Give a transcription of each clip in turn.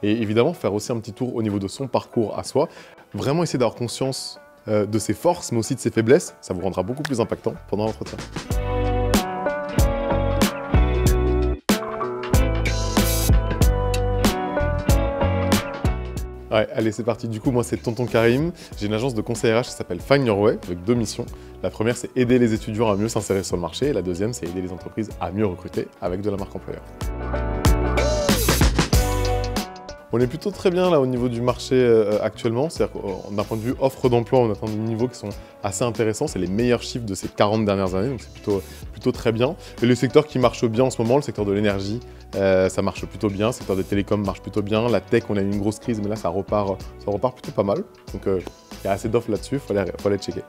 Et évidemment, faire aussi un petit tour au niveau de son parcours à soi. Vraiment essayer d'avoir conscience de ses forces, mais aussi de ses faiblesses. Ça vous rendra beaucoup plus impactant pendant l'entretien. Ouais, allez, c'est parti. Du coup, moi, c'est Tonton Karim. J'ai une agence de conseil RH qui s'appelle Find Your Way, avec 2 missions. La première, c'est aider les étudiants à mieux s'insérer sur le marché. Et la deuxième, c'est aider les entreprises à mieux recruter avec de la marque employeur. On est plutôt très bien là au niveau du marché actuellement, c'est-à-dire que d'un point de vue offre d'emploi, on atteint des niveaux qui sont assez intéressants, c'est les meilleurs chiffres de ces 40 dernières années, donc c'est plutôt très bien. Et le secteur qui marche bien en ce moment, le secteur de l'énergie, ça marche plutôt bien, le secteur des télécoms marche plutôt bien, la tech, on a eu une grosse crise, mais là ça repart plutôt pas mal, donc il y a assez d'offres là-dessus, faut aller checker.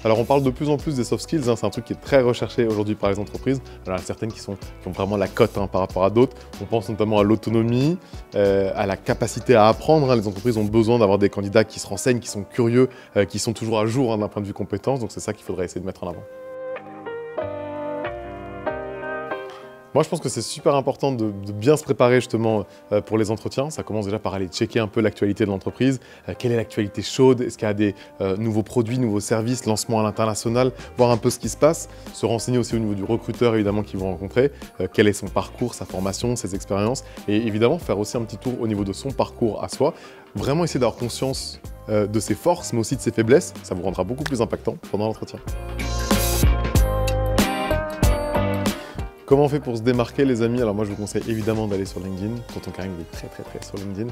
Alors on parle de plus en plus des soft skills, c'est un truc qui est très recherché aujourd'hui par les entreprises. Alors il y a certaines qui ont vraiment la cote par rapport à d'autres. On pense notamment à l'autonomie, à la capacité à apprendre. Les entreprises ont besoin d'avoir des candidats qui se renseignent, qui sont curieux, qui sont toujours à jour d'un point de vue compétences. Donc c'est ça qu'il faudrait essayer de mettre en avant. Moi, je pense que c'est super important de bien se préparer justement pour les entretiens. Ça commence déjà par aller checker un peu l'actualité de l'entreprise. Quelle est l'actualité chaude? Est-ce qu'il y a des nouveaux produits, nouveaux services, lancements à l'international? Voir un peu ce qui se passe. Se renseigner aussi au niveau du recruteur évidemment qu'ils vont rencontrer. Quel est son parcours, sa formation, ses expériences. Et évidemment, faire aussi un petit tour au niveau de son parcours à soi. Vraiment essayer d'avoir conscience de ses forces, mais aussi de ses faiblesses. Ça vous rendra beaucoup plus impactant pendant l'entretien. Comment on fait pour se démarquer, les amis? Alors moi, je vous conseille évidemment d'aller sur LinkedIn. Tonton Karim, il est très sur LinkedIn.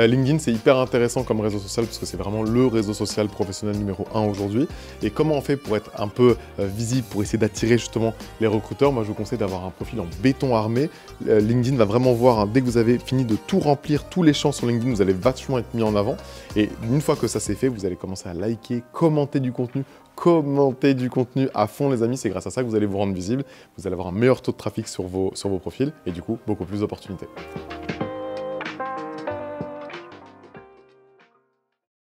LinkedIn, c'est hyper intéressant comme réseau social parce que c'est vraiment le réseau social professionnel numéro 1 aujourd'hui. Et comment on fait pour être un peu visible, pour essayer d'attirer justement les recruteurs? Moi, je vous conseille d'avoir un profil en béton armé. LinkedIn va vraiment voir, dès que vous avez fini de tout remplir, tous les champs sur LinkedIn, vous allez vachement être mis en avant. Et une fois que ça c'est fait, vous allez commencer à liker, commenter du contenu à fond, les amis. C'est grâce à ça que vous allez vous rendre visible. Vous allez avoir un meilleur taux de trafic sur vos profils et du coup, beaucoup plus d'opportunités.